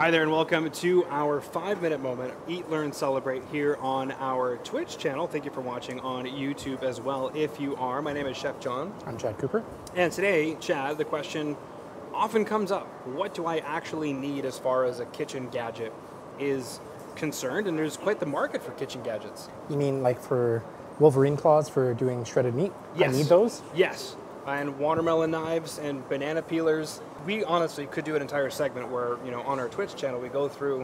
Hi there and welcome to our 5-minute moment, Eat, Learn, Celebrate here on our Twitch channel. Thank you for watching on YouTube as well if you are. My name is Chef John. I'm Chad Cooper. And today, Chad, the question often comes up. What do I actually need as far as a kitchen gadget is concerned? And there's quite the market for kitchen gadgets. You mean like for Wolverine claws for doing shredded meat? Yes. I need those? Yes. And watermelon knives and banana peelers. We honestly could do an entire segment where, on our Twitch channel, we go through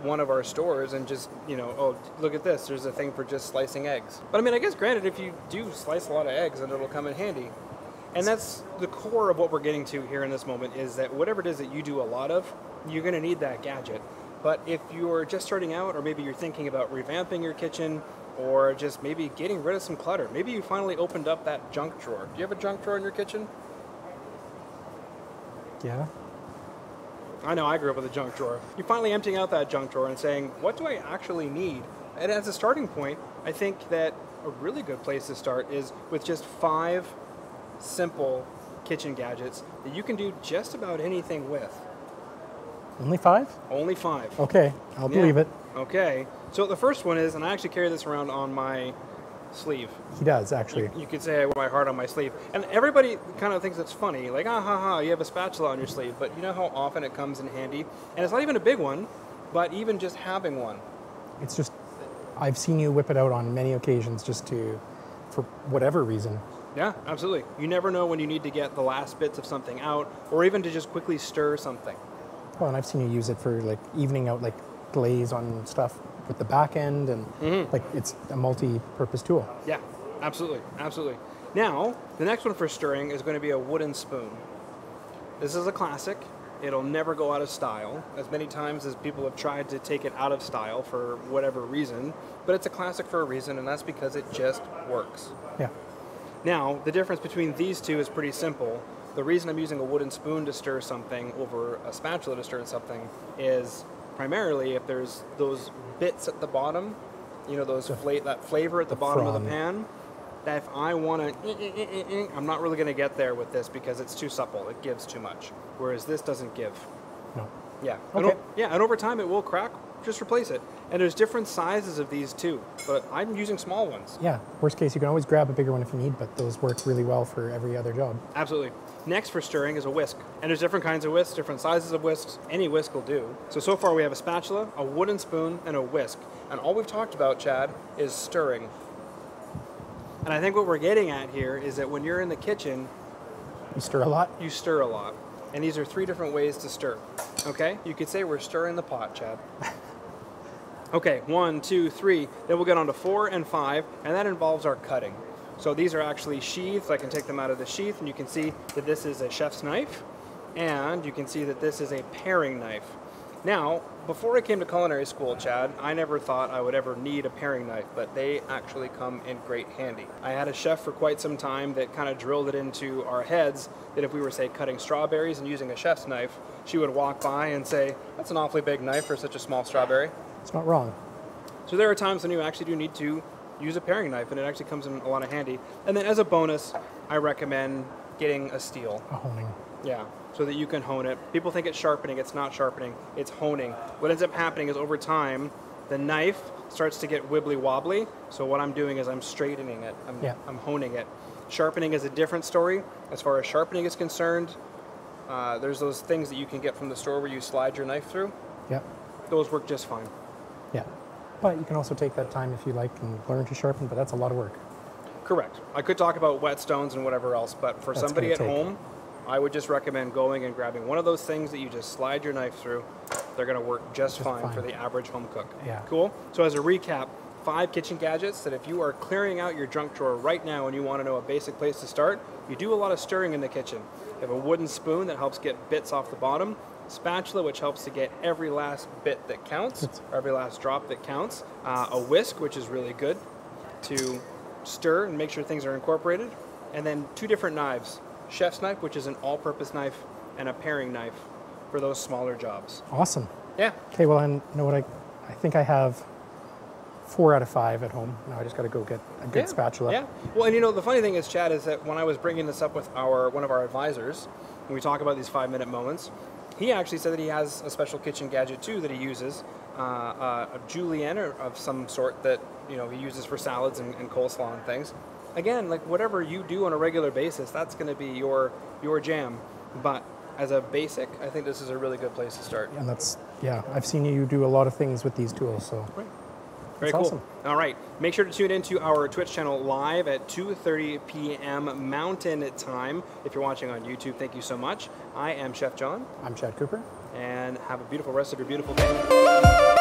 one of our stores and just, oh, look at this. There's a thing for just slicing eggs. But I mean, I guess granted, if you do slice a lot of eggs, then it'll come in handy. And that's the core of what we're getting to here in this moment is that whatever it is that you do a lot of, you're going to need that gadget. But if you're just starting out, or maybe you're thinking about revamping your kitchen, or just maybe getting rid of some clutter. Maybe you finally opened up that junk drawer. Do you have a junk drawer in your kitchen? Yeah. I know, I grew up with a junk drawer. You're finally emptying out that junk drawer and saying, what do I actually need? And as a starting point, I think that a really good place to start is with just 5 simple kitchen gadgets that you can do just about anything with. Only 5? Only 5. Okay, I'll believe it. Okay, so the first one is, and I actually carry this around on my sleeve. He does, actually. You could say I wear my heart on my sleeve. And everybody kind of thinks it's funny, like, ah, ha, ha, you have a spatula on your sleeve. But you know how often it comes in handy? And it's not even a big one, but even just having one. It's just, I've seen you whip it out on many occasions just for whatever reason. Yeah, absolutely. You never know when you need to get the last bits of something out, or even to just quickly stir something. Well, and I've seen you use it for like evening out like glaze on stuff with the back end, and like it's a multi-purpose tool. Yeah, absolutely, absolutely. Now, the next one for stirring is going to be a wooden spoon. This is a classic. It'll never go out of style, as many times as people have tried to take it out of style for whatever reason, but it's a classic for a reason, and that's because it just works. Yeah. Now, the difference between these two is pretty simple. The reason I'm using a wooden spoon to stir something over a spatula to stir something is primarily if there's those bits at the bottom, that flavor at the bottom of the pan, that if I want to, I'm not really going to get there with this because it's too supple. It gives too much, whereas this doesn't give. No. Yeah. Okay. And over time it will crack. Just replace it. And there's different sizes of these too, but I'm using small ones. Yeah. Worst case, you can always grab a bigger one if you need, but those work really well for every other job. Absolutely. Next for stirring is a whisk. And there's different kinds of whisks, different sizes of whisks. Any whisk will do. So far we have a spatula, a wooden spoon, and a whisk. And all we've talked about, Chad, is stirring. And I think what we're getting at here is that when you're in the kitchen, You stir a lot? you stir a lot. And these are 3 different ways to stir. Okay? You could say we're stirring the pot, Chad. Okay, 1, 2, 3. Then we'll get on to 4 and 5, and that involves our cutting. So these are actually sheaths. I can take them out of the sheath, and you can see that this is a chef's knife, and you can see that this is a paring knife. Now, before I came to culinary school, Chad, I never thought I would ever need a paring knife, but they actually come in great handy. I had a chef for quite some time that kind of drilled it into our heads that if we were, say, cutting strawberries and using a chef's knife, she would walk by and say, that's an awfully big knife for such a small strawberry. It's not wrong. So there are times when you actually do need to use a paring knife, and it actually comes in a lot of handy. And then as a bonus, I recommend getting a steel. A honing. Yeah, so that you can hone it. People think it's sharpening. It's not sharpening. It's honing. What ends up happening is over time, the knife starts to get wibbly wobbly. So what I'm doing is I'm straightening it. I'm honing it. Sharpening is a different story. As far as sharpening is concerned, there's those things that you can get from the store where you slide your knife through. Yeah. Those work just fine. Yeah. But you can also take that time if you like and learn to sharpen, but that's a lot of work. Correct. I could talk about whetstones and whatever else, but for somebody at home, I would just recommend going and grabbing one of those things that you just slide your knife through. They're going to work just fine for the average home cook. Yeah. Cool? So as a recap, 5 kitchen gadgets that if you are clearing out your junk drawer right now and you want to know a basic place to start, you do a lot of stirring in the kitchen. You have a wooden spoon that helps get bits off the bottom, spatula, which helps to get every last bit that counts, or every last drop that counts, a whisk, which is really good to stir and make sure things are incorporated, and then 2 different knives, chef's knife, which is an all-purpose knife, and a paring knife for those smaller jobs. Awesome. Yeah. Okay, well, and you know what, I think I have 4 out of 5 at home. Now I just got to go get a good spatula. Yeah. Well, and the funny thing is, Chad, is that when I was bringing this up with one of our advisors, and we talk about these 5-minute moments, He actually said that he has a special kitchen gadget too that he uses, a julienne of some sort that he uses for salads and coleslaw and things. Again, like whatever you do on a regular basis, that's going to be your jam. But as a basic, I think this is a really good place to start. And I've seen you do a lot of things with these tools, so. Right. Very cool. Awesome. All right. Make sure to tune into our Twitch channel live at 2:30 p.m. Mountain Time. If you're watching on YouTube, thank you so much. I am Chef John. I'm Chad Cooper. And have a beautiful rest of your beautiful day.